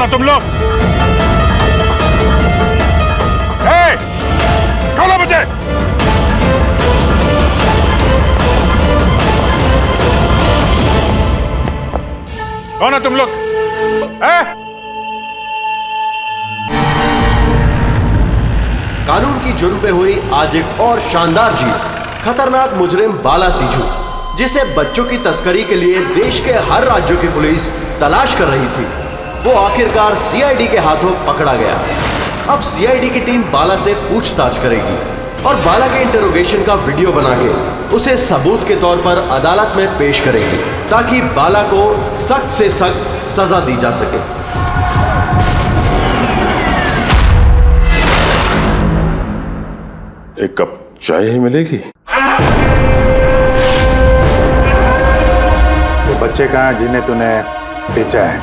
हो तुम लोग? खोलो मुझे। कौन है तुम लोग? कानून की जुर्म पे हुई आज एक और शानदार जीत। खतरनाक मुजरिम बाला सिंजू, जिसे बच्चों की तस्करी के लिए देश के हर राज्यों की पुलिस तलाश कर रही थी, वो आखिरकार सीआईडी के हाथों पकड़ा गया। अब सीआईडी की टीम बाला से पूछताछ करेगी और बाला के इंटरोगेशन का वीडियो बना के उसे सबूत के तौर पर अदालत में पेश करेगी, ताकि बाला को सख्त से सख्त सजा दी जा सके। एक कप चाय ही मिलेगी? वो बच्चे कहाँ जिन्हें तूने बेचा है?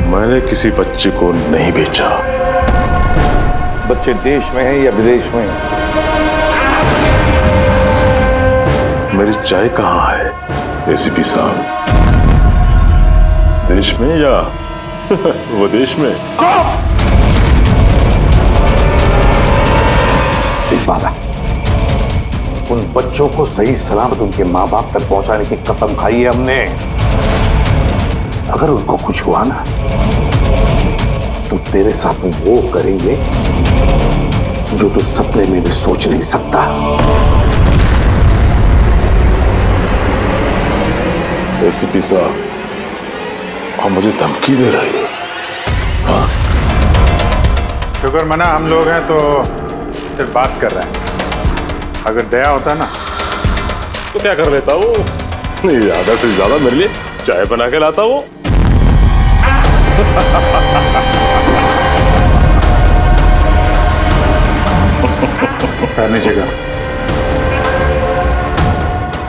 मैंने किसी बच्चे को नहीं बेचा। बच्चे देश में है या विदेश में? मेरी चाय कहाँ है एसीपी साहब? देश में या विदेश में? बाला, उन बच्चों को सही सलामत उनके माँ बाप तक पहुंचाने की कसम खाई है हमने। अगर उनको कुछ हुआ ना, तो तेरे साथ वो करेंगे जो तू सपने में भी सोच नहीं सकता। एसीपी साहब, आप मुझे धमकी दे रहे हो? हाँ? शुक्र मना हम लोग हैं तो सिर्फ बात कर रहे हैं। अगर दया होता ना तो क्या कर लेता वो? ज्यादा से ज्यादा मेरे लिए चाय बना के लाता वो। नीचे का।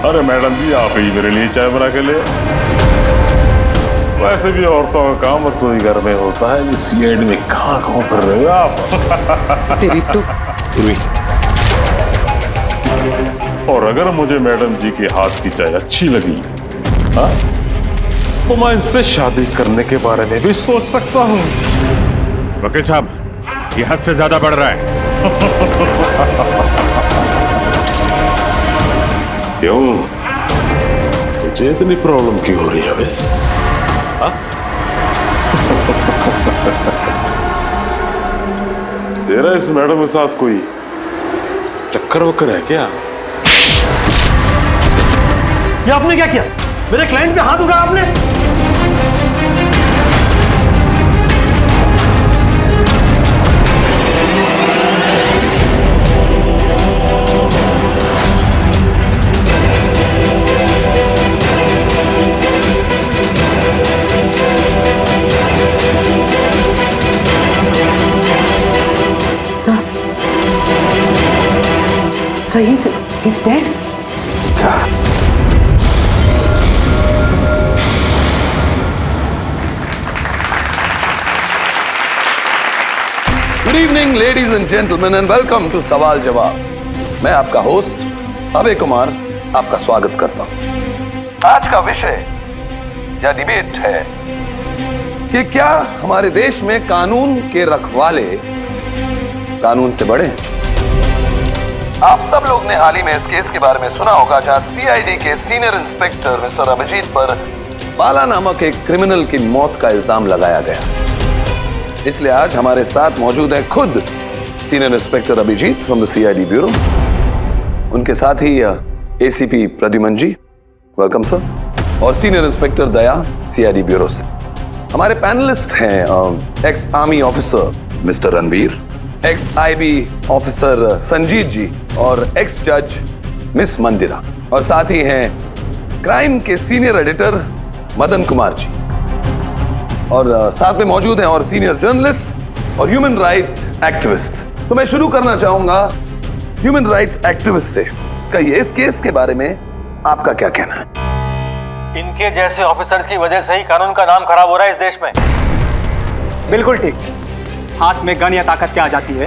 अरे मैडम जी, आप ही मेरे लिए चाय बना के ले। वैसे भी औरतों का काम रसोई घर में होता है, ये सीआईडी में कहाँ कर रहे हो आप? तेरी तो और अगर मुझे मैडम जी के हाथ की चाय अच्छी लगी, हाँ, तो मैं इनसे शादी करने के बारे में भी सोच सकता हूँ। वकील साहब, ये हद से ज्यादा बढ़ रहा है। क्यों? तुझे इतनी प्रॉब्लम क्यों हो रही है बे? हाँ? तेरा इस मैडम के साथ कोई चक्कर वक्कर है क्या? ये आपने क्या किया? मेरे क्लाइंट पे हाथ उठाया आपने? So he's dead? क्या? Good evening ladies and gentleman and welcome to Sawal Jawab. मैं आपका होस्ट अभय कुमार आपका स्वागत करता हूं। आज का विषय या डिबेट है कि क्या हमारे देश में कानून के रखवाले कानून से बड़े हैं? आप सब लोग ने हाल ही में इस केस के बारे में सुना होगा, जहां सीआईडी के सीनियर इंस्पेक्टर मिस्टर अभिजीत पर बाला नामक एक क्रिमिनल की मौत का इल्जाम लगाया गया। इसलिए आज हमारे साथ मौजूद है खुद senior inspector Abhijeet from the CID bureau, उनके साथ ही ACP Pradyuman ji, welcome sir, और senior inspector Daya CID bureau से। हमारे पैनलिस्ट हैं ex army officer mister Ranveer, ex IB officer Sanjeet ji और एक्स जज मिस मंदिरा, और साथ ही हैं क्राइम के सीनियर एडिटर मदन कुमार जी, और साथ में मौजूद हैं और सीनियर जर्नलिस्ट और ह्यूमन राइट एक्टिविस्ट। तो मैं शुरू करना चाहूंगा ह्यूमन राइट्स एक्टिविस्ट से। कहिए, इस केस के बारे में आपका क्या कहना है? इनके जैसे ऑफिसर्स की वजह से ही कानून का नाम खराब हो रहा है इस देश में। बिल्कुल ठीक। हाथ में गन या ताकत क्या आ जाती है,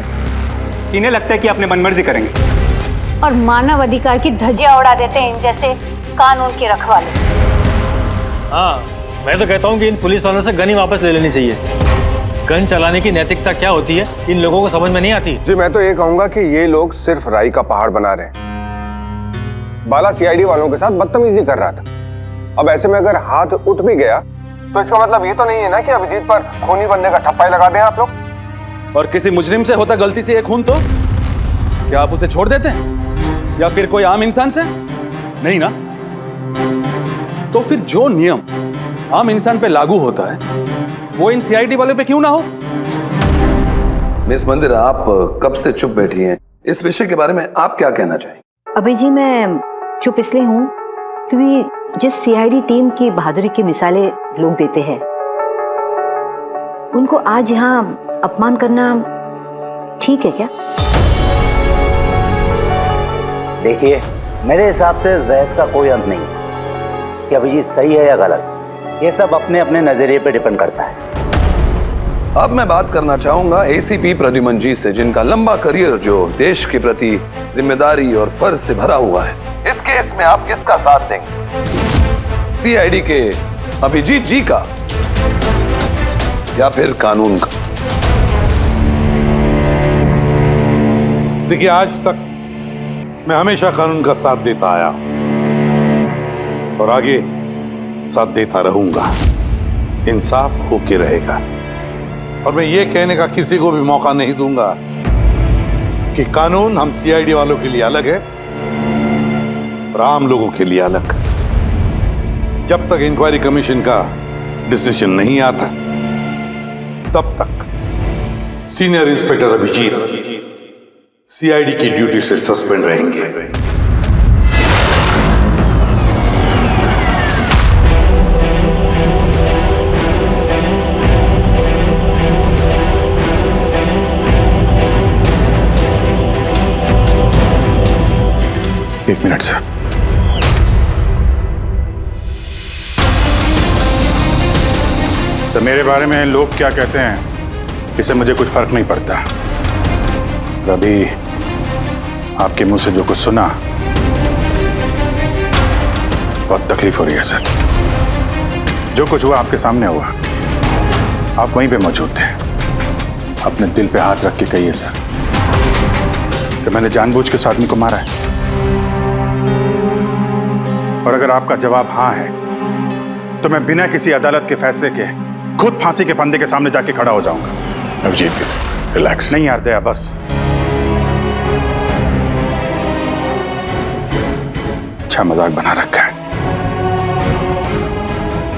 इन्हें लगता है कि अपने मनमर्जी करेंगे और मानव अधिकार की धज्जियां उड़ा देते हैं इन जैसे कानून के रखवाले। हाँ, मैं तो कहता हूँ कि इन पुलिस वालों से गन ही वापस ले लेनी चाहिए। गन चलाने की नैतिकता क्या होती है इन लोगों को समझ में नहीं आती। जी मैं तो ये कहूंगा कि ये लोग सिर्फ राई का पहाड़ बना रहे हैं। बाला सीआईडी वालों के साथ बदतमीजी कर रहा था। अब ऐसे में अगर हाथ उठ भी गया तो इसका मतलब ये तो नहीं है ना कि अभिजीत पर खूनी बनने का ठप्पा ही लगा दें आप लोग। और किसी मुजरिम से होता गलती से एक खून तो क्या आप उसे छोड़ देते हैं या फिर कोई आम इंसान से? नहीं ना। तो फिर जो नियम आम इंसान पे लागू होता है वो इन सीआईडी वाले पे क्यों ना हो? मिस मंदिर, आप कब से चुप बैठी हैं? इस विषय के बारे में आप क्या कहना चाहेंगे? अभी जी मैं चुप इसलिए हूँ क्योंकि जिस सीआईडी टीम की बहादुरी की मिसालें लोग देते हैं उनको आज यहाँ अपमान करना ठीक है क्या? देखिए, मेरे हिसाब से इस बहस का कोई अंत नहीं कि अभिजीत सही है या गलत। ये सब अपने अपने नजरिए पे डिपेंड करता है। अब मैं बात करना चाहूंगा एसीपी प्रद्युमन जी से, जिनका लंबा करियर जो देश के प्रति जिम्मेदारी और फर्ज से भरा हुआ है। इस केस में आप किसका साथ देंगे? सीआईडी के अभिजीत जी का या फिर कानून का? देखिए, आज तक मैं हमेशा कानून का साथ देता आया और आगे साथ देता रहूंगा। इंसाफ होके रहेगा और मैं ये कहने का किसी को भी मौका नहीं दूंगा कि कानून हम सीआईडी वालों के लिए अलग है और आम लोगों के लिए अलग। जब तक इंक्वायरी कमीशन का डिसीजन नहीं आता तब तक सीनियर इंस्पेक्टर अभिजीत सीआईडी की ड्यूटी से सस्पेंड रहेंगे। एक मिनट सर। तो मेरे बारे में लोग क्या कहते हैं इससे मुझे कुछ फर्क नहीं पड़ता। अभी आपके मुंह से जो कुछ सुना बहुत तकलीफ हो रही है सर। जो कुछ हुआ आपके सामने हुआ, आप वहीं पे मौजूद थे। अपने दिल पे हाथ रख के कहिए सर कि मैंने जानबूझ के उस आदमी को मारा है। और अगर आपका जवाब हाँ है तो मैं बिना किसी अदालत के फैसले के खुद फांसी के फंदे के सामने जाके खड़ा हो जाऊंगा। अभिजीत, रिलैक्स। नहीं यार दया, बस अच्छा मजाक बना रखा है।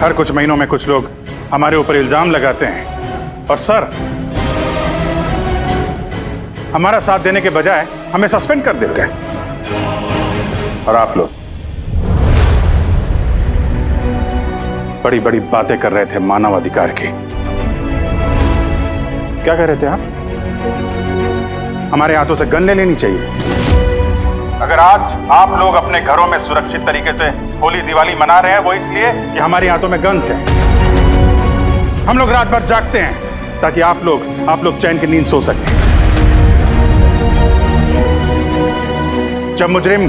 हर कुछ महीनों में कुछ लोग हमारे ऊपर इल्जाम लगाते हैं और सर हमारा साथ देने के बजाय हमें सस्पेंड कर देते हैं। और आप लोग बड़ी बड़ी बातें कर रहे थे मानव अधिकार की। क्या कह रहे थे आप? हमारे हाथों से गन ले लेनी चाहिए। अगर आज आप लोग अपने घरों में सुरक्षित तरीके से होली दिवाली मना रहे हैं वो इसलिए कि हमारे हाथों में गन्स हैं। हम लोग रात भर जागते हैं ताकि आप लोग चैन की नींद सो सकें। जब मुजरिम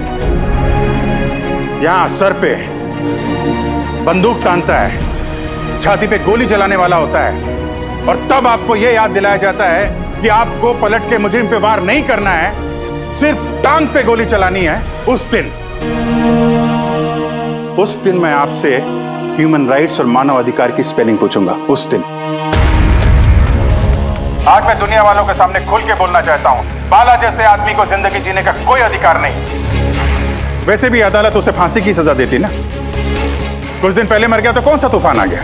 यहां सर पे बंदूक तानता है, छाती पे गोली चलाने वाला होता है और तब आपको यह याद दिलाया जाता है कि आपको पलट के मुजरिम पे वार नहीं करना है, सिर्फ टांग पे गोली चलानी है। उस दिन मैं आपसे ह्यूमन राइट्स और मानव अधिकार की स्पेलिंग पूछूंगा। उस दिन आज मैं दुनिया वालों के सामने खुल के बोलना चाहता हूं, बाला जैसे आदमी को जिंदगी जीने का कोई अधिकार नहीं। वैसे भी अदालत उसे फांसी की सजा देती ना। कुछ दिन पहले मर गया तो कौन सा तूफान आ गया।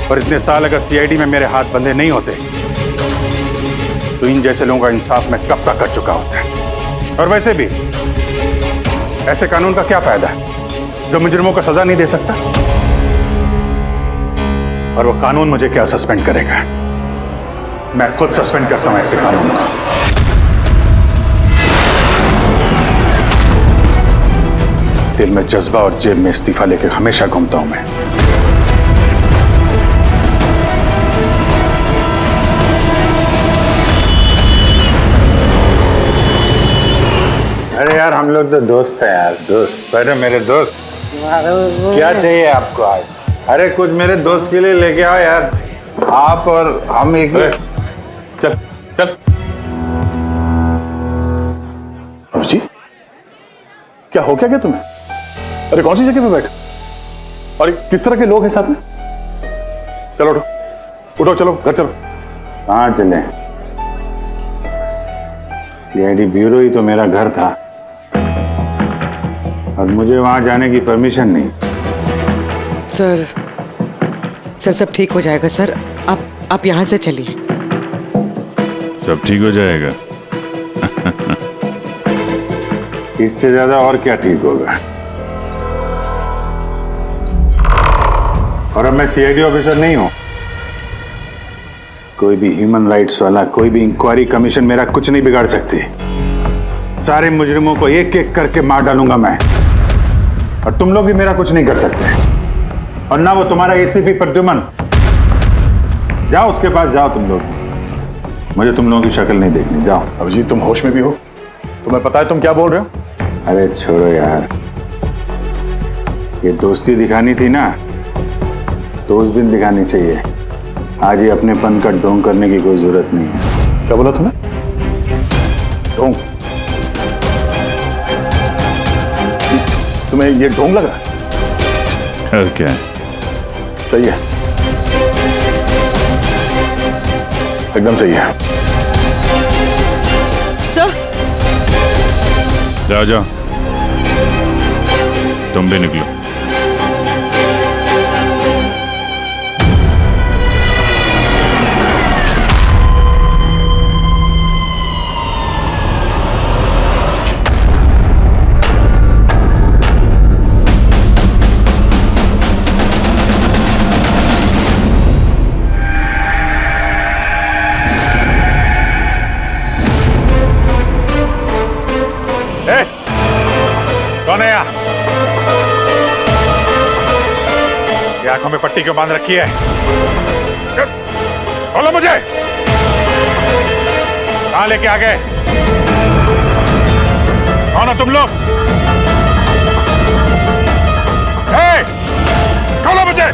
और इतने साल अगर सीआईडी में मेरे हाथ बंधे नहीं होते तो इन जैसे लोगों का इंसाफ मैं कब का कर चुका होता। और वैसे भी ऐसे कानून का क्या फायदा जो मुजरिमों को सजा नहीं दे सकता। और वो कानून मुझे क्या सस्पेंड करेगा? मैं खुद सस्पेंड करता हूं ऐसे कानून को। दिल में जज्बा और जेब में इस्तीफा लेकर हमेशा घूमता हूं मैं। अरे यार, हम लोग तो दोस्त हैं यार, दोस्त। पहले मेरे दोस्त क्या चाहिए आपको आज? अरे कुछ मेरे दोस्त के लिए लेके आओ यार। आप और हम एक चल चल। अभिजीत, क्या हो क्या तुम्हें? अरे कौन सी जगह पे बैठे? और किस तरह के लोग हैं साथ में? चलो उठो, उठो, चलो घर चलो। कहाँ चले? सीआईडी ब्यूरो ही तो मेरा घर था और मुझे वहां जाने की परमिशन नहीं। सर सब ठीक हो जाएगा सर। आप यहाँ से चलिए। सब ठीक हो जाएगा। इससे ज्यादा और क्या ठीक होगा? और अब मैं सीआईडी ऑफिसर नहीं हूं। कोई भी ह्यूमन राइट्स वाला, कोई भी इंक्वायरी कमीशन मेरा कुछ नहीं बिगाड़ सकती। सारे मुजरिमों को एक एक करके मार डालूंगा मैं, और तुम लोग भी मेरा कुछ नहीं कर सकते। और ना वो तुम्हारा एसीपी प्रद्युमन। जाओ उसके पास जाओ तुम लोग, मुझे तुम लोगों की शक्ल नहीं देखनी। जाओ। अभिजीत, तुम होश में भी हो? तुम्हें पता है तुम क्या बोल रहे हो? अरे छोड़ो यार, ये दोस्ती दिखानी थी ना, तो उस दिन दिखानी चाहिए। आज ये अपनेपन का ढोंग करने की कोई जरूरत नहीं है। क्या बोला तुमने? ढोंग? तुम्हें ये ढोंग लग रहा है? और क्या? सही है, एकदम सही है। सर जाओ जाओ, तुम भी निकलो। कौन है यहाँ? ये आंखों में पट्टी क्यों बांध रखी है? बोलो मुझे, कहां लेके आ गए? कौन हो तुम लोग? खोलो मुझे।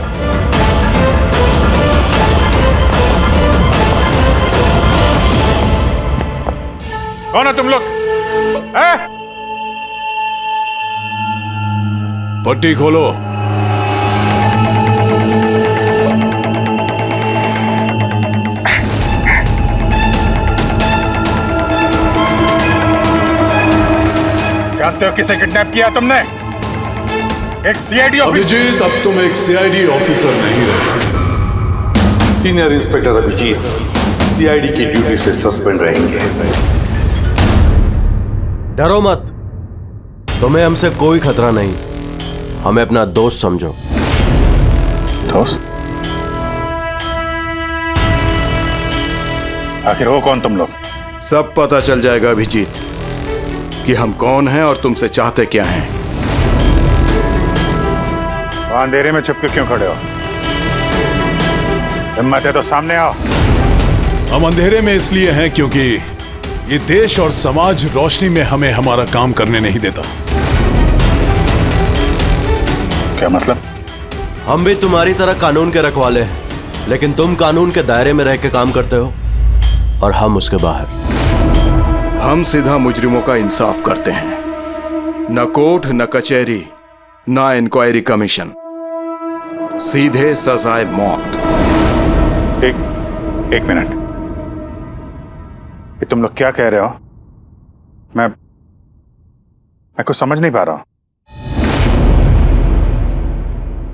कौन हो तुम लोग? पट्टी खोलो। जानते हो किसे किडनैप किया तुमने? एक सीआईडी ऑफिसर। अभिजीत, अब तुम एक सीआईडी ऑफिसर नहीं रहे। सीनियर इंस्पेक्टर अभिजीत सीआईडी की ड्यूटी से सस्पेंड रहेंगे। डरो मत, तुम्हें हमसे कोई खतरा नहीं। हमें अपना दोस्त समझो। दोस्त? आखिर हो कौन तुम लोग? सब पता चल जाएगा अभिजीत कि हम कौन हैं और तुमसे चाहते क्या हैं। वहां अंधेरे में छुप के क्यों खड़े हो? हिम्मत है तो सामने आओ। हम अंधेरे में इसलिए हैं क्योंकि ये देश और समाज रोशनी में हमें हमारा काम करने नहीं देता। क्या मतलब? हम भी तुम्हारी तरह कानून के रखवाले हैं, लेकिन तुम कानून के दायरे में रह के काम करते हो और हम उसके बाहर। हम सीधा मुजरिमों का इंसाफ करते हैं, न कोर्ट न कचहरी न इंक्वायरी कमीशन, सीधे सजाए मौत। एक मिनट, ये तुम लोग क्या कह रहे हो? मैं कुछ समझ नहीं पा रहा हूं।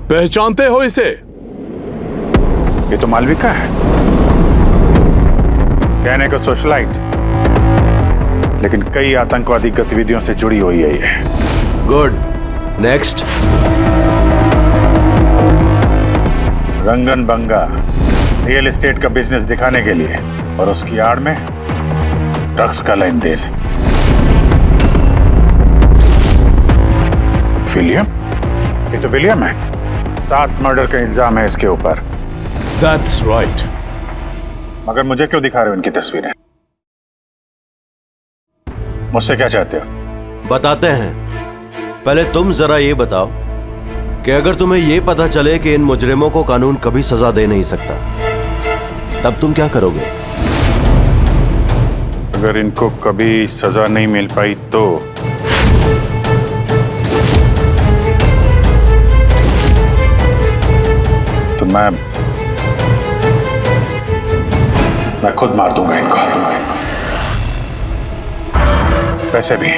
पहचानते हो इसे? ये तो मालविका है, कहने को सोशलाइट, लेकिन कई आतंकवादी गतिविधियों से जुड़ी हुई है ये। Good, next. Rangan Banga real estate का बिजनेस दिखाने के लिए और उसकी आड़ में ड्रग्स का लेन देन। विलियम? ये तो विलियम है। 7 मर्डर का इल्जाम है इसके ऊपर। That's right. मगर मुझे क्यों दिखा रहे हो इनकी तस्वीरें? मुझसे क्या चाहते हो? बताते हैं। पहले तुम जरा ये बताओ कि अगर तुम्हें यह पता चले कि इन मुजरिमों को कानून कभी सजा दे नहीं सकता, तब तुम क्या करोगे? अगर इनको कभी सजा नहीं मिल पाई तो मैं खुद मार दूंगा इनको। वैसे भी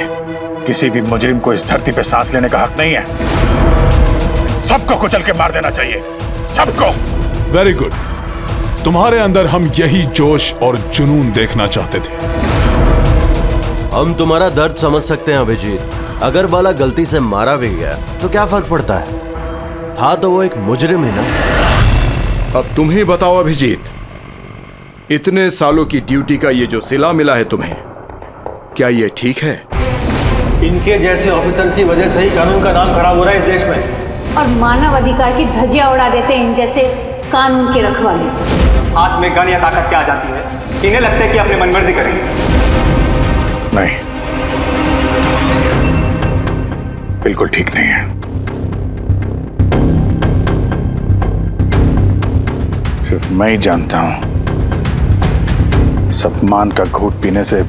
किसी भी मुजरिम को इस धरती पे सांस लेने का हक नहीं है। सबको कुचल के मार देना चाहिए, सबको। Very good. तुम्हारे अंदर हम यही जोश और जुनून देखना चाहते थे। हम तुम्हारा दर्द समझ सकते हैं अभिजीत। अगर बाला गलती से मारा भी गया तो क्या फर्क पड़ता है? था तो वो एक मुजरिम ही ना। अब तुम ही बताओ अभिजीत, इतने सालों की ड्यूटी का ये जो सिला मिला है तुम्हें, क्या ये ठीक है? इनके जैसे ऑफिसर्स की वजह से ही कानून का नाम खराब हो रहा है इस देश में। और मानव अधिकार की धज्जियां उड़ा देते हैं इन जैसे कानून के रखवाले। हाथ में गन या ताकत क्या आ जाती है? इन्हें लगता है कि अपने मनमर्जी करेंगे। नहीं, बिल्कुल ठीक नहीं है। सिर्फ मैं ही जानता हूं इस अपमान का घूंट पीने से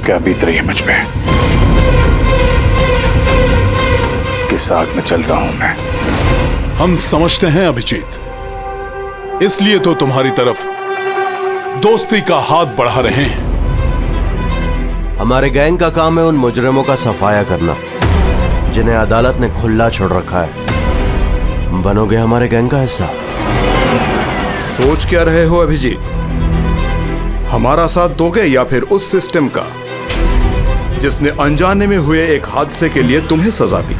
क्या बीत रही है मुझ पे। किस आग में चल रहा हूं मैं। हम समझते हैं अभिजीत, इसलिए तो तुम्हारी तरफ दोस्ती का हाथ बढ़ा रहे हैं। हमारे गैंग का काम है उन मुजरिमों का सफाया करना जिन्हें अदालत ने खुला छोड़ रखा है। बनोगे हमारे गैंग का हिस्सा? सोच क्या रहे हो अभिजीत? हमारा साथ दोगे या फिर उस सिस्टम का जिसने अनजाने में हुए एक हादसे के लिए तुम्हें सजा दी?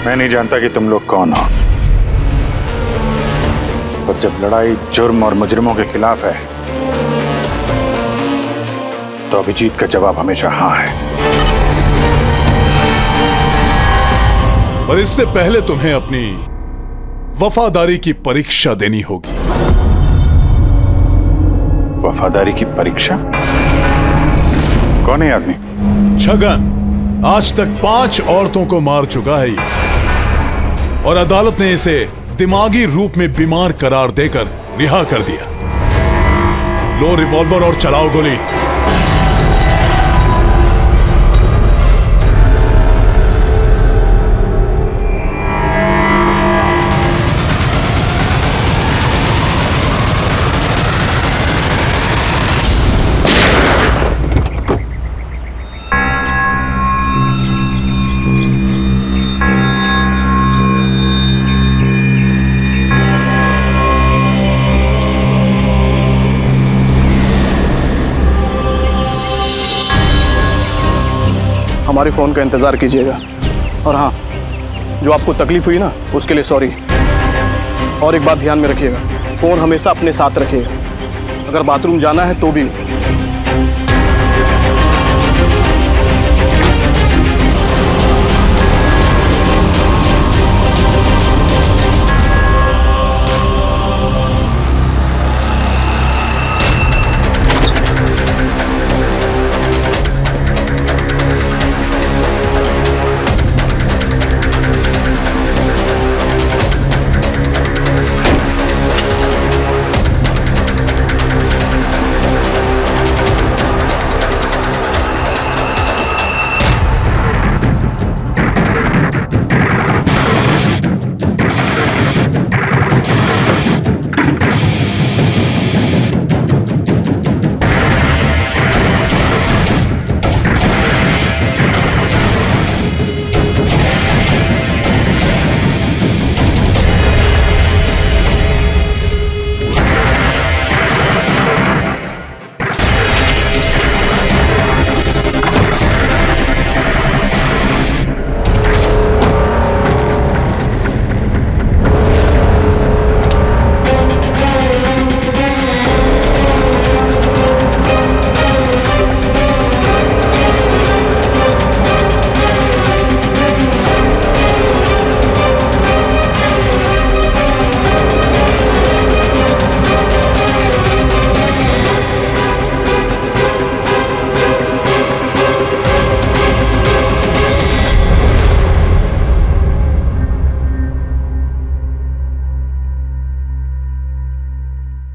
मैं नहीं जानता कि तुम लोग कौन हो, पर जब लड़ाई जुर्म और मुजरिमों के खिलाफ है तो अभिजीत का जवाब हमेशा हाँ है। और इससे पहले तुम्हें अपनी वफादारी की परीक्षा देनी होगी। वफादारी की परीक्षा? कौन है आदमी? छगन आज तक 5 औरतों को मार चुका है ये, और अदालत ने इसे दिमागी रूप में बीमार करार देकर रिहा कर दिया। लो रिवॉल्वर और चलाओ गोली। हमारे फ़ोन का इंतज़ार कीजिएगा। और हाँ, जो आपको तकलीफ हुई ना, उसके लिए सॉरी। और एक बात ध्यान में रखिएगा, फ़ोन हमेशा अपने साथ रखिएगा। अगर बाथरूम जाना है तो भी।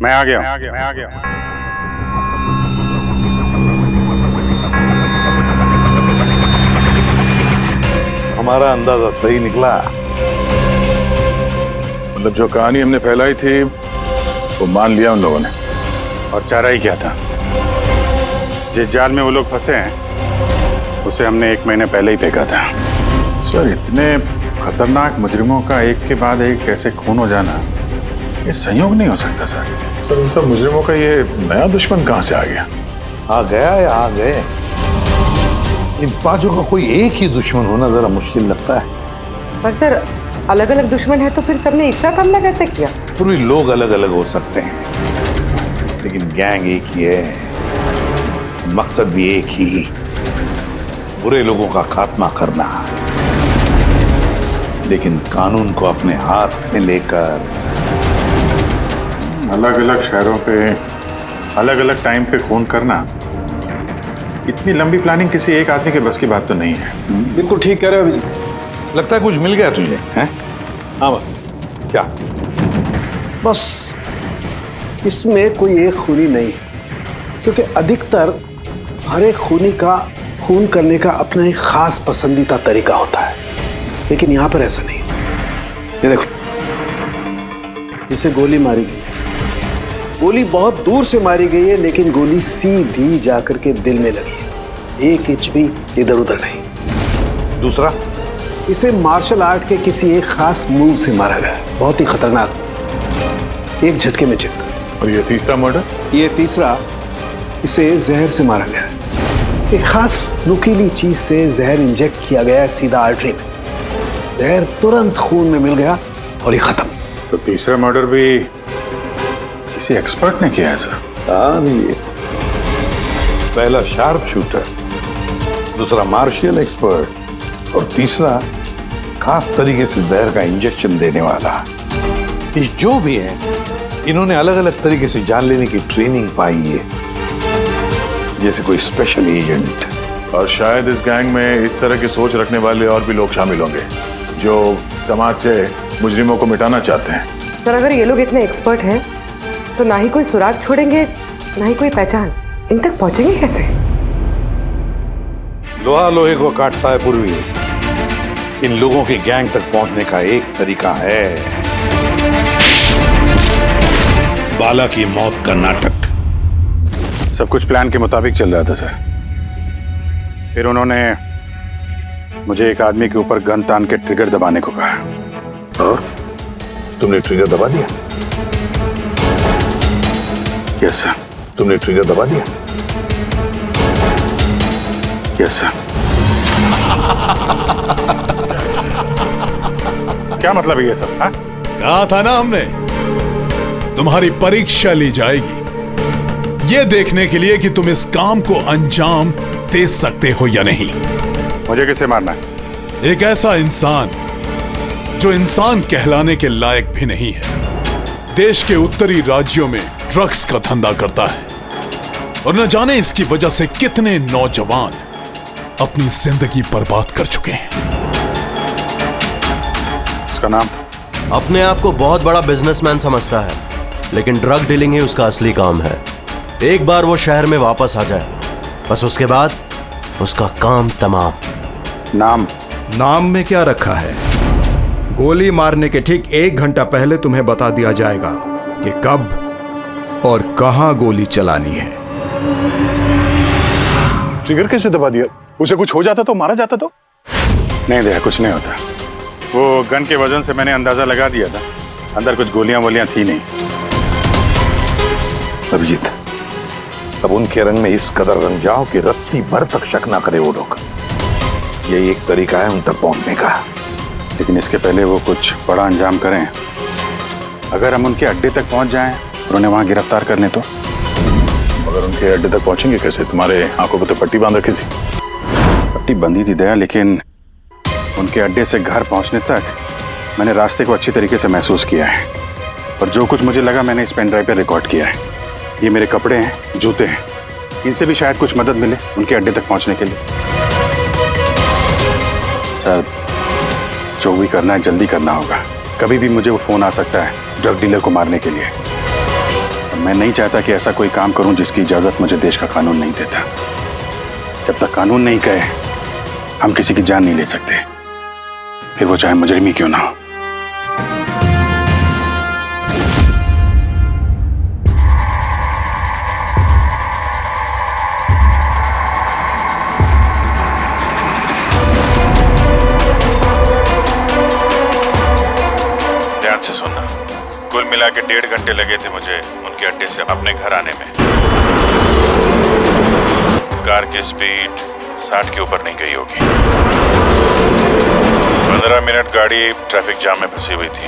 मैं आ गया। हमारा अंदाजा सही निकला। मतलब जो कहानी हमने फैलाई थी वो मान लिया उन लोगों ने, और चारा ही क्या था। जिस जाल में वो लोग फंसे हैं उसे हमने 1 महीने पहले ही फेंका था। सर, इतने खतरनाक मुजरिमों का एक के बाद एक कैसे खून हो जाना, ये संयोग नहीं हो सकता सर। सर, इन सब मुजरिमों का ये नया दुश्मन कहाँ से आ गया? आ गया या आ गए? इन पांचों का कोई एक ही दुश्मन होना जरा मुश्किल लगता है। पर सर, अलग अलग दुश्मन है तो फिर सबने एक साथ हमला कैसे किया? फिर भी लोग अलग अलग हो सकते हैं, लेकिन गैंग एक ही है, मकसद भी एक ही, बुरे लोगों का खात्मा करना। लेकिन कानून को अपने हाथ में लेकर अलग अलग शहरों पे अलग अलग टाइम पे खून करना, इतनी लंबी प्लानिंग किसी एक आदमी के बस की बात तो नहीं है। बिल्कुल ठीक कह रहे हो अभिजीत। लगता है कुछ मिल गया तुझे, हैं? हाँ बस। क्या? बस इसमें कोई एक खूनी नहीं है, क्योंकि अधिकतर हर एक खूनी का खून करने का अपना एक खास पसंदीदा तरीका होता है, लेकिन यहाँ पर ऐसा नहीं। ये देखो, इसे गोली मारी गई है। गोली बहुत दूर से मारी गई है, लेकिन गोली सीधी जाकर के दिल में लगी है, 1 इंच भी इधर उधर नहीं। दूसरा, इसे मार्शल आर्ट के किसी एक खास मूव से मारा गया है, बहुत ही खतरनाक, एक झटके में चित। और ये तीसरा मर्डर? ये तीसरा, इसे जहर से मारा गया है। एक खास नुकीली चीज से जहर इंजेक्ट किया गया है सीधा आर्टरी में। जहर तुरंत खून में मिल गया और ये खत्म। तो तीसरा मर्डर भी किसी एक्सपर्ट ने किया है सर? हाँ, ये पहला शार्प शूटर, दूसरा मार्शियल एक्सपर्ट, और तीसरा खास तरीके से जहर का इंजेक्शन देने वाला। ये जो भी है, इन्होंने अलग अलग तरीके से जान लेने की ट्रेनिंग पाई है, जैसे कोई स्पेशल एजेंट। और शायद इस गैंग में इस तरह की सोच रखने वाले और भी लोग शामिल होंगे जो समाज से मुजरिमों को मिटाना चाहते हैं। सर, अगर ये लोग इतने एक्सपर्ट हैं तो ना ही कोई सुराग छोड़ेंगे, ना ही कोई पहचान। इन तक पहुंचेंगे कैसे? लोहा लोहे को काटता है पूर्वी। इन लोगों की गैंग तक पहुंचने का एक तरीका है, बाला की मौत का नाटक। सब कुछ प्लान के मुताबिक चल रहा था सर। फिर उन्होंने मुझे एक आदमी के ऊपर गन तान के ट्रिगर दबाने को कहा। और तुमने ट्रिगर दबा दिया? Yes sir. तुमने ट्रिगर दबा दिया? Yes sir. क्या मतलब है ये सब? हाँ? कहा था ना हमने, तुम्हारी परीक्षा ली जाएगी ये देखने के लिए कि तुम इस काम को अंजाम दे सकते हो या नहीं। मुझे किसे मारना है? एक ऐसा इंसान जो इंसान कहलाने के लायक भी नहीं है, देश के उत्तरी राज्यों में ड्रग्स का धंधा करता है, और न जाने इसकी वजह से कितने नौजवान अपनी जिंदगी बर्बाद कर चुके हैं। उसका नाम? अपने आप को बहुत बड़ा बिजनेसमैन समझता है, लेकिन ड्रग डीलिंग ही उसका असली काम है। एक बार वो शहर में वापस आ जाए, बस उसके बाद उसका काम तमाम। नाम में क्या रखा है? गोली मारने के ठीक 1 घंटा पहले तुम्हें बता दिया जाएगा कि कब और कहां गोली चलानी है। ट्रिगर कैसे दबा दिया? उसे कुछ हो जाता तो मारा जाता तो? नहीं दया, कुछ नहीं होता। वो गन के वजन से मैंने अंदाजा लगा दिया था, अंदर कुछ गोलियां वोलियां थी नहीं। अभिजीत, अब उनके रंग में इस कदर रंग जाओ कि रत्ती भर तक शक ना करे वो लोग। यही एक तरीका है उन तक पहुंचने का। लेकिन इसके पहले वो कुछ बड़ा अंजाम करें। अगर हम उनके अड्डे तक पहुंच जाएं और उन्हें वहां गिरफ्तार कर लें तो? अगर उनके अड्डे तक पहुंचेंगे कैसे? तुम्हारे आंखों पर तो पट्टी बांध रखी थी। पट्टी बंधी थी दया, लेकिन उनके अड्डे से घर पहुंचने तक मैंने रास्ते को अच्छी तरीके से महसूस किया है, और जो कुछ मुझे लगा मैंने इस पेन ड्राइव पर रिकॉर्ड किया है। ये मेरे कपड़े हैं, जूते हैं, इनसे भी शायद कुछ मदद मिले उनके अड्डे तक पहुंचने के लिए। सर, जो भी करना है जल्दी करना होगा। कभी भी मुझे वो फोन आ सकता है ड्रग डीलर को मारने के लिए। मैं नहीं चाहता कि ऐसा कोई काम करूं जिसकी इजाजत मुझे देश का कानून नहीं देता। जब तक कानून नहीं कहे हम किसी की जान नहीं ले सकते, फिर वो चाहे मुजरिम ही क्यों ना हो। ध्यान से सुनना, कुल मिला के 1.5 घंटे लगे थे मुझे उनके अड्डे से अपने घर आने में। कार की स्पीड 60 के ऊपर नहीं गई होगी। 15 मिनट गाड़ी ट्रैफिक जाम में फंसी हुई थी।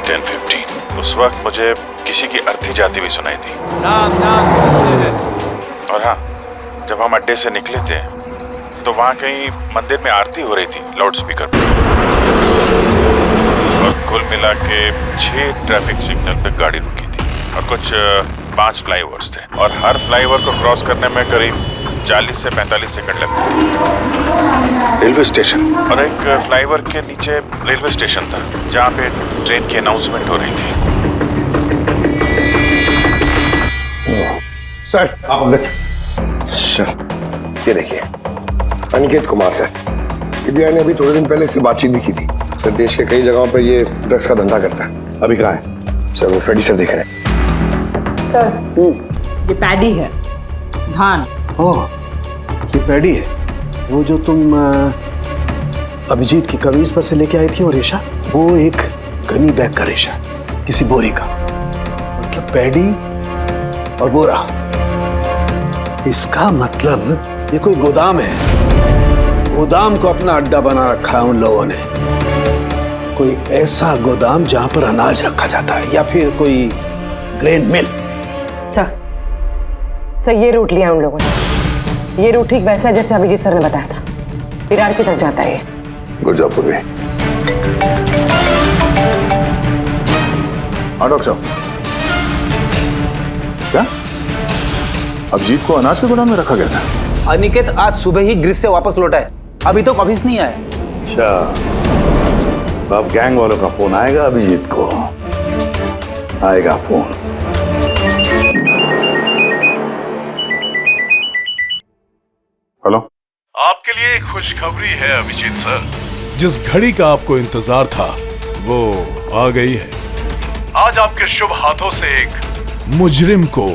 10:15 उस वक्त मुझे किसी की अर्थी जाती हुई सुनाई थी। और हाँ, जब हम अड्डे से निकले थे तो वहाँ कहीं मंदिर में आरती हो रही थी लाउड स्पीकर पे। और कुल मिला के 6 ट्रैफिक सिग्नल पे गाड़ी रुकी थी और कुछ 5 फ्लाईओवर्स थे और हर फ्लाईओवर को क्रॉस करने में करीब 40 से 45 सेकंड लगते। रेलवे स्टेशन और एक फ्लाईओवर के नीचे रेलवे स्टेशन था जहाँ पे ट्रेन की अनाउंसमेंट हो रही थी। सर आप अंदर। सर ये देखिए, अनिकेत कुमार सर, सीबीआई ने अभी थोड़े दिन पहले इससे बातचीत भी की थी। सर देश के कई जगहों पर ये ड्रग्स का धंधा करता है। अभी कहाँ है? सर वो फ्रेडी सर देख रहे हैं। सर ये पैडी है, धान। ओह ये पैडी है, वो जो तुम अभिजीत की कमीज पर से लेके आई थी और रेशा, वो एक गनी बैग का रेशा, किसी बोरी का। मतलब पैडी और बोरा, इसका मतलब ये कोई गोदाम है। गोदाम को अपना अड्डा बना रखा है उन लोगों ने। कोई ऐसा गोदाम जहां पर अनाज रखा जाता है या फिर कोई ग्रेन मिल। सर ये रूट लिया उन लोगों ने। ये रूट ठीक वैसा जैसे अभिजीत सर ने बताया था, विरार की तरफ जाता है ये। गुरजापुर में। हाँ डॉक्टर साहब, क्या अभिजीत को अनाज के गोदाम में रखा गया था? अनिकेत आज सुबह ही ग्रीस से वापस लौटा है, अभी तक ऑफिस नहीं आया। अच्छा, अब गैंग वालों का फोन आएगा अभिजीत को, आएगा फोन। हेलो, आपके लिए एक खुशखबरी है अभिजीत सर। जिस घड़ी का आपको इंतजार था वो आ गई है। आज आपके शुभ हाथों से एक मुजरिम को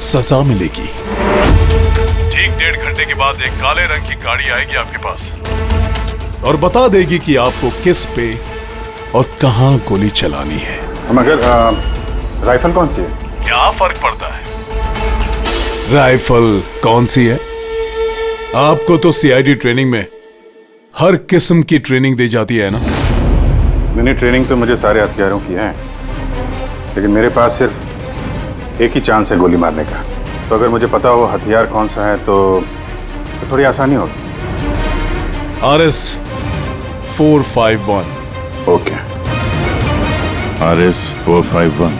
सजा मिलेगी। ठीक 1.5 घंटे के बाद एक काले रंग की गाड़ी आएगी आपके पास और बता देगी कि आपको किस पे और कहां गोली चलानी है। मगर राइफल कौन सी है? क्या फर्क पड़ता है राइफल कौन सी है? आपको तो सीआईडी ट्रेनिंग में हर किस्म की ट्रेनिंग दी जाती है ना। मैंने ट्रेनिंग तो मुझे सारे हथियारों की है, लेकिन मेरे पास सिर्फ एक ही चांस है गोली मारने का। तो अगर मुझे पता हो हथियार कौन सा है तो थोड़ी आसानी होगी। RS 451। Okay, RS 451।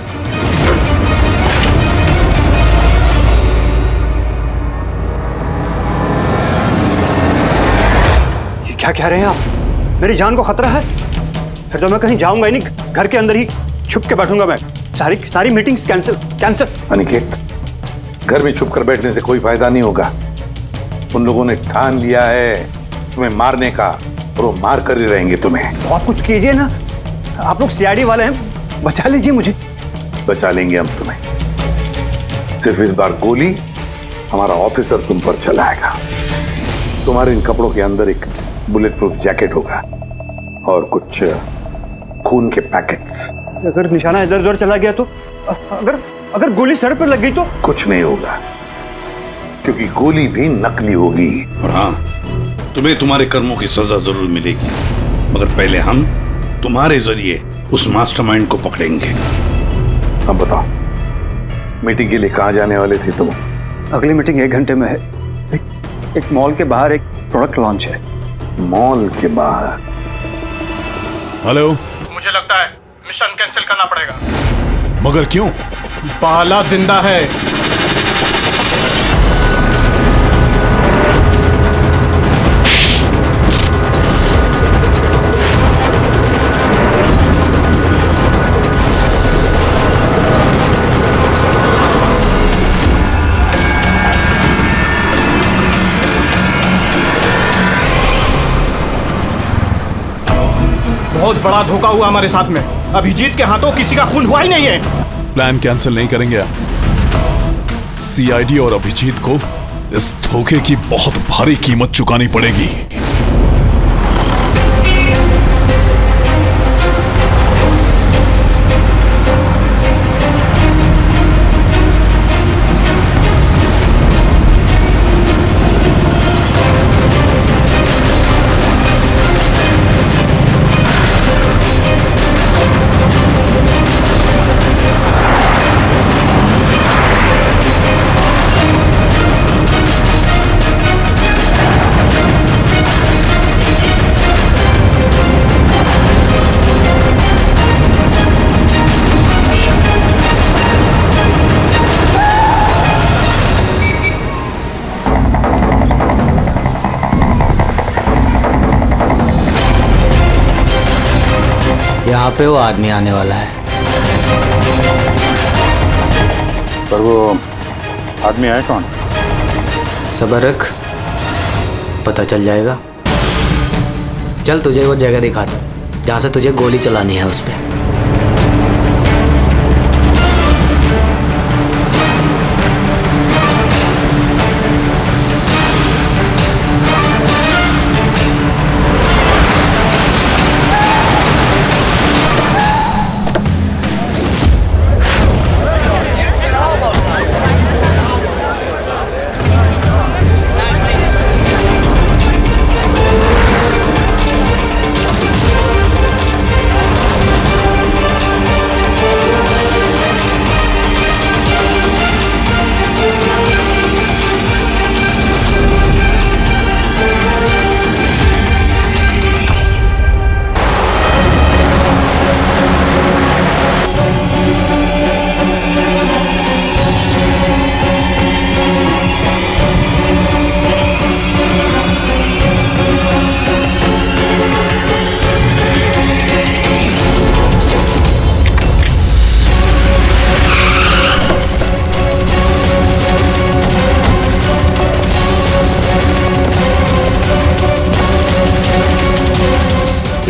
ये क्या कह रहे हैं आप? मेरी जान को खतरा है? फिर तो मैं कहीं जाऊंगा ही नहीं, घर के अंदर ही छुप के बैठूंगा मैं। सारी मीटिंग्स कैंसिल। अनिकेत, घर में छुप कर बैठने से कोई फायदा नहीं होगा। उन लोगों ने ठान लिया है तुम्हें मारने का और वो मार कर ही रहेंगे तुम्हें। तो आप कुछ कीजिए ना, आप लोग सीआईडी वाले हैं, बचा लीजिए मुझे। बचा लेंगे हम तुम्हें, सिर्फ इस बार गोली हमारा ऑफिसर तुम पर चलाएगा। तुम्हारे इन कपड़ों के अंदर एक बुलेट प्रूफ जैकेट होगा और कुछ खून के पैकेट्स। अगर निशाना इधर उधर चला गया तो, अगर गोली सर पर लग गई तो? कुछ नहीं होगा, क्योंकि गोली भी नकली होगी। और हाँ, तुम्हें तुम्हारे कर्मों की सजा जरूर मिलेगी, मगर पहले हम तुम्हारे जरिए उस मास्टरमाइंड को पकड़ेंगे। अब बताओ, मीटिंग के लिए कहाँ जाने वाले थे तुम? अगली मीटिंग 1 घंटे में है। एक मॉल के बाहर एक प्रोडक्ट लॉन्च है। मॉल के बाहर? हेलो, मुझे लगता है मिशन कैंसिल करना पड़ेगा। मगर क्यों? बाला जिंदा है। बहुत बड़ा धोखा हुआ हमारे साथ में। अभिजीत के हाथों किसी का खून हुआ ही नहीं है। प्लान कैंसिल नहीं करेंगे आप। सीआईडी और अभिजीत को इस धोखे की बहुत भारी कीमत चुकानी पड़ेगी। यहाँ पे वो आदमी आने वाला है। पर वो आदमी आया कौन? सब्र रख, पता चल जाएगा। चल तुझे वो जगह दिखाता जहाँ से तुझे गोली चलानी है उस पे।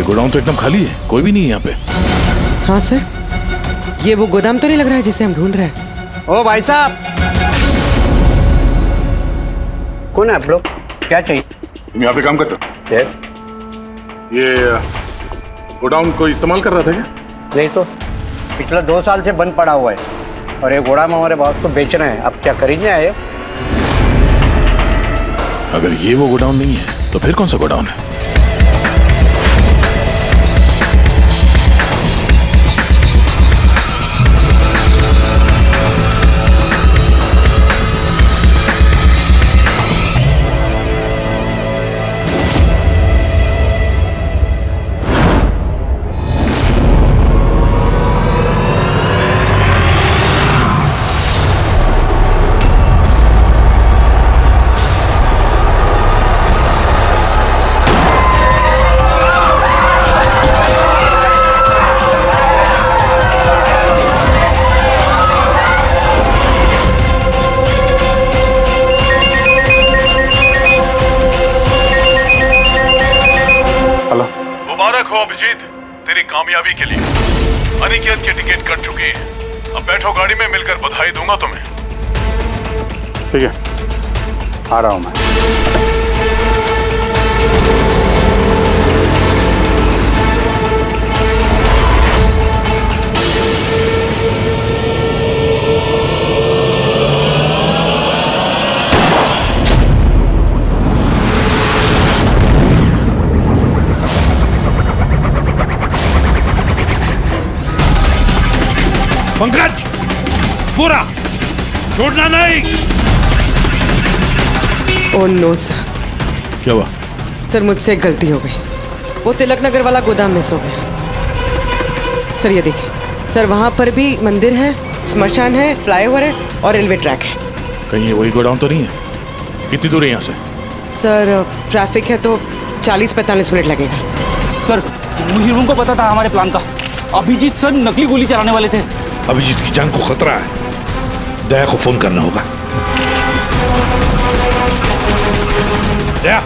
गोडाउन तो एकदम खाली है, कोई भी नहीं है यहाँ पे। हाँ सर, ये वो गोदाम तो नहीं लग रहा है जिसे हम ढूंढ रहे हैं। ओ भाई साहब, कौन है आप लोग? क्या चाहिए? तुम यहाँ पे काम करते हो? ये गोडाउन को इस्तेमाल कर रहा था क्या? नहीं तो पिछले 2 साल से बंद पड़ा हुआ है और ये गोदाम हमारे बॉस को बेचना है। अब क्या खरीदने आए? अगर ये वो गोडाउन नहीं है तो फिर कौन सा गोडाउन है? अभिजीत, तेरी कामयाबी के लिए अनिकेत की टिकट कट चुकी है। अब बैठो गाड़ी में, मिलकर बधाई दूंगा तुम्हें। ठीक है, आ रहा हूं मैं। पंकज, पूरा छोड़ना नहीं। Oh no sir. क्या हुआ? सर मुझसे एक गलती हो गई। वो तिलक नगर वाला गोदाम मिस हो गया। सर ये देखिए, सर वहाँ पर भी मंदिर है, स्मशान है, फ्लाईओवर है और रेलवे ट्रैक है। कहीं ये वही गोडाउन तो नहीं है? कितनी दूर है यहाँ से? सर ट्रैफिक है तो 40-45 मिनट लगेगा। सर मुझे को पता था हमारे प्लान का। अभिजीत सर नकली गोली चलाने वाले थे। अभिजीत की जान को खतरा है। दया को फोन करना होगा। दया,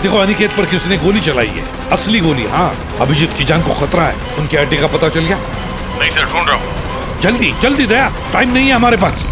देखो अनिकेत पर किसने गोली चलाई है, असली गोली। हाँ, अभिजीत की जान को खतरा है। उनके अड्डे का पता चल गया? नहीं सर, ढूंढ रहा हूँ। जल्दी जल्दी दया, टाइम नहीं है हमारे पास।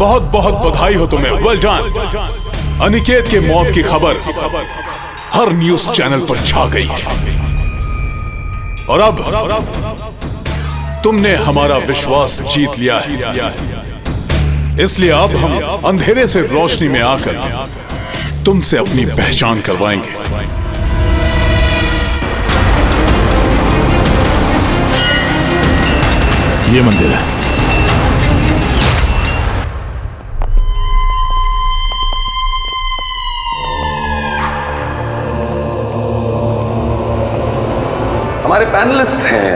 बहुत बहुत बधाई हो तुम्हें, वेल डन। अनिकेत के मौत की खबर हर न्यूज चैनल पर छा गई है और अब तुमने हमारा विश्वास जीत लिया है। इसलिए अब हम अंधेरे से रोशनी में आकर तुमसे अपनी पहचान करवाएंगे। ये मंदिर है। हमारे पैनलिस्ट हैं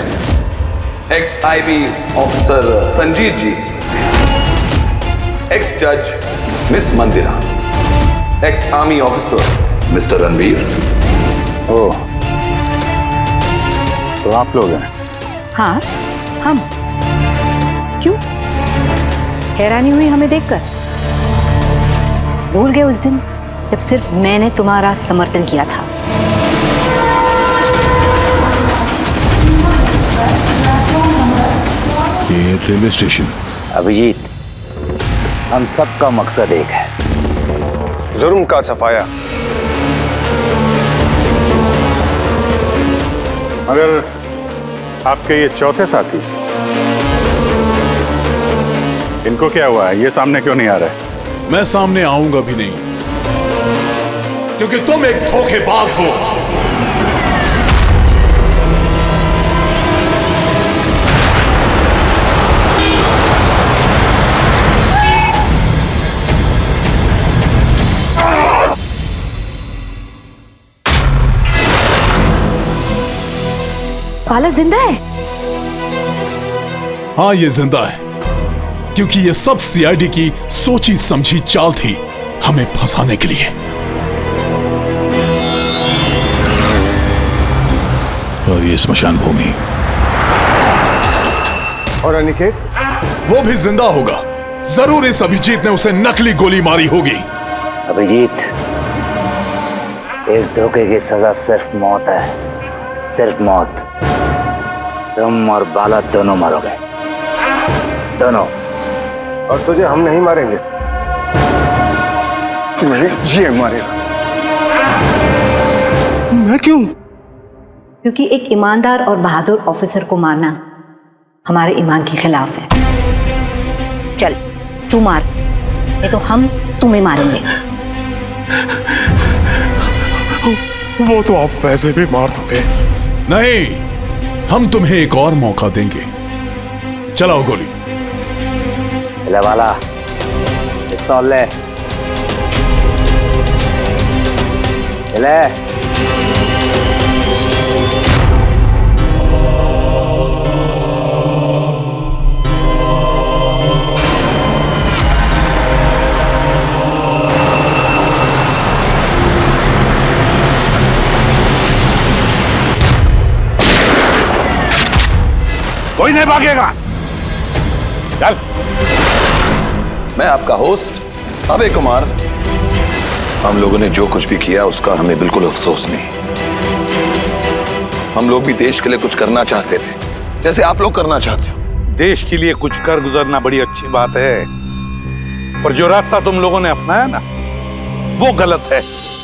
ex IB officer Sanjeet ji, ex जज miss Mandira, ex army officer mister Ranveer. Oh, तो आप लोग हैं? हाँ, हम। क्यों? हैरानी हुई हमें देखकर? भूल गए उस दिन जब सिर्फ मैंने तुम्हारा समर्थन किया था? ये रेलवे स्टेशन। अभिजीत, हम सबका मकसद एक है, जुर्म का सफाया। मगर आपके ये चौथे साथी, इनको क्या हुआ है? ये सामने क्यों नहीं आ रहे? मैं सामने आऊंगा भी नहीं, क्योंकि तुम एक धोखेबाज हो। बाला जिंदा है? हाँ, ये जिंदा है, क्योंकि ये सब सीआईडी की सोची समझी चाल थी हमें फंसाने के लिए। और ये स्मशान भूमि। और अनिकेत? वो भी जिंदा होगा। जरूर इस अभिजीत ने उसे नकली गोली मारी होगी। अभिजीत, इस धोखे की सजा सिर्फ मौत है, सिर्फ मौत। तुम और बाला दोनों मरोगे, दोनों। और तुझे हम नहीं मारेंगे, ये मारेगा। मैं क्यों? क्योंकि एक ईमानदार और बहादुर ऑफिसर को मारना हमारे ईमान के खिलाफ है। चल, तू मार, नहीं तो हम तुम्हें मारेंगे। वो तो आप वैसे भी मार दोगे। नहीं, हम तुम्हें एक और मौका देंगे। चलाओ गोली। ले वाला, पिस्तौल ले। ले। कोई नहीं भागेगा। चल। मैं आपका होस्ट अभय कुमार। हम लोगों ने जो कुछ भी किया उसका हमें बिल्कुल अफसोस नहीं। हम लोग भी देश के लिए कुछ करना चाहते थे, जैसे आप लोग करना चाहते हो। देश के लिए कुछ कर गुजरना बड़ी अच्छी बात है, पर जो रास्ता तुम लोगों ने अपनाया ना, वो गलत है,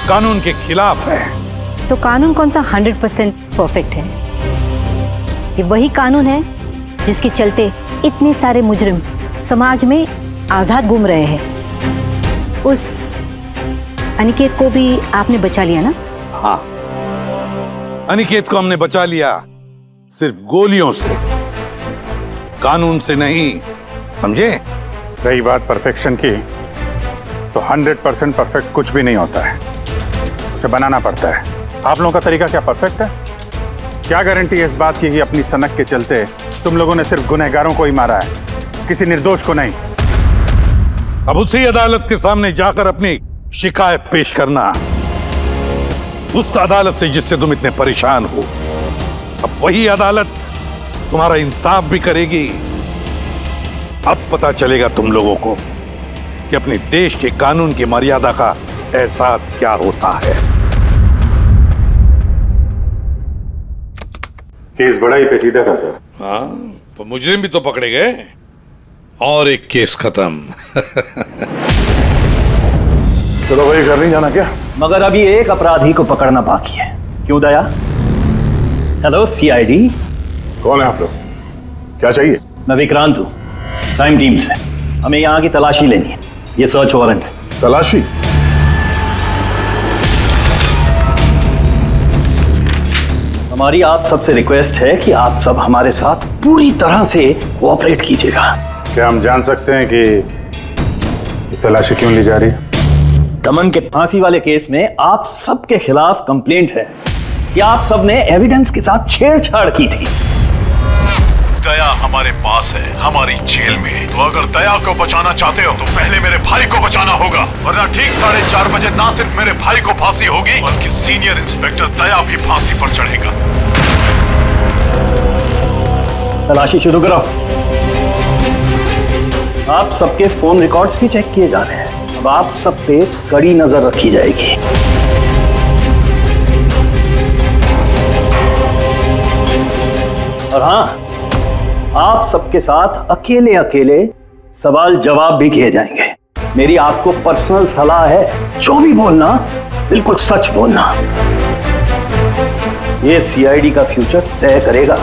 कानून के खिलाफ है। तो कानून कौन सा 100% परफेक्ट है? ये वही कानून है जिसके चलते इतने सारे मुजरिम समाज में आजाद घूम रहे हैं। उस अनिकेत को भी आपने बचा लिया ना? हाँ, अनिकेत को हमने बचा लिया, सिर्फ गोलियों से, कानून से नहीं, समझे? रही बात परफेक्शन की, तो 100% परफेक्ट कुछ भी नहीं होता है, उसे बनाना पड़ता है। आप लोगों का तरीका क्या परफेक्ट है? क्या गारंटी है इस बात की कि अपनी सनक के चलते तुम लोगों ने सिर्फ गुनहगारों को ही मारा है, किसी निर्दोष को नहीं? अब उसी अदालत के सामने जाकर अपनी शिकायत पेश करना, उस अदालत से जिससे तुम इतने परेशान हो। अब वही अदालत तुम्हारा इंसाफ भी करेगी। अब पता चलेगा तुम लोगों को कि अपने देश के कानून की मर्यादा का एहसास क्या होता है। केस बड़ा ही पेचीदा था सर। हाँ, तो मुजरिम भी तो पकड़े गए और एक केस खत्म। चलो भाई, घर नहीं जाना क्या? मगर अभी एक अपराधी को पकड़ना बाकी है। क्यों दया? Hello CID. कौन है आप लोग? क्या चाहिए? मैं विक्रांत हूँ, क्राइम टीम से। हमें यहाँ की तलाशी लेनी है। ये सर्च वारंट है। तलाशी? हमारी आप सबसे रिक्वेस्ट है कि आप सब हमारे साथ पूरी तरह से कोऑपरेट कीजिएगा। क्या हम जान सकते हैं कि तलाशी क्यों ली जा रही है? दमन के फांसी वाले केस में आप सबके खिलाफ कंप्लेंट है कि आप सब ने एविडेंस के साथ छेड़छाड़ की थी। दया हमारे पास है, हमारी जेल में। तो अगर दया को बचाना चाहते हो तो पहले मेरे भाई को बचाना होगा, वरना ठीक 4:30 बजे ना सिर्फ मेरे भाई को फांसी होगी बल्कि सीनियर इंस्पेक्टर दया भी फांसी पर चढ़ेगा। तलाशी शुरू करो। आप सबके फोन रिकॉर्ड्स भी चेक किए जा रहे हैं। अब आप सब पे कड़ी नजर रखी जाएगी। और हाँ, आप सबके साथ अकेले अकेले सवाल जवाब भी किए जाएंगे। मेरी आपको पर्सनल सलाह है, जो भी बोलना बिल्कुल सच बोलना। ये सीआईडी का फ्यूचर तय करेगा।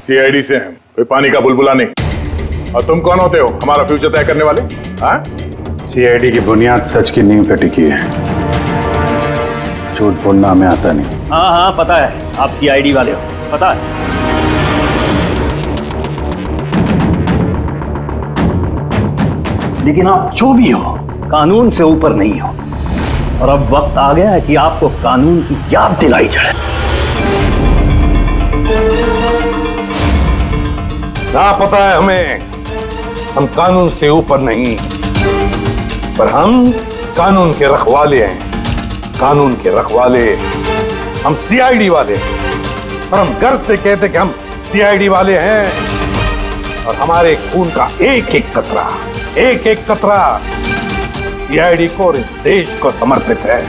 सीआईडी से हैं, कोई पानी का बुलबुला नहीं। और तुम कौन होते हो हमारा फ्यूचर तय करने वाले? सीआईडी की बुनियाद सच की नींव पे टिकी है। झूठ बोलना हमें आता नहीं। हाँ हाँ पता है, आप सीआईडी वाले हो, पता है। लेकिन आप जो भी हो, कानून से ऊपर नहीं हो। और अब वक्त आ गया है कि आपको कानून की याद दिलाई जाए। ना पता है हमें, हम कानून से ऊपर नहीं, पर हम कानून के रखवाले हैं। कानून के रखवाले हम सीआईडी वाले हैं, और हम गर्व से कहते कि हम सीआईडी वाले हैं। और हमारे खून का एक एक कतरा सीआईडी को और इस देश को समर्पित है।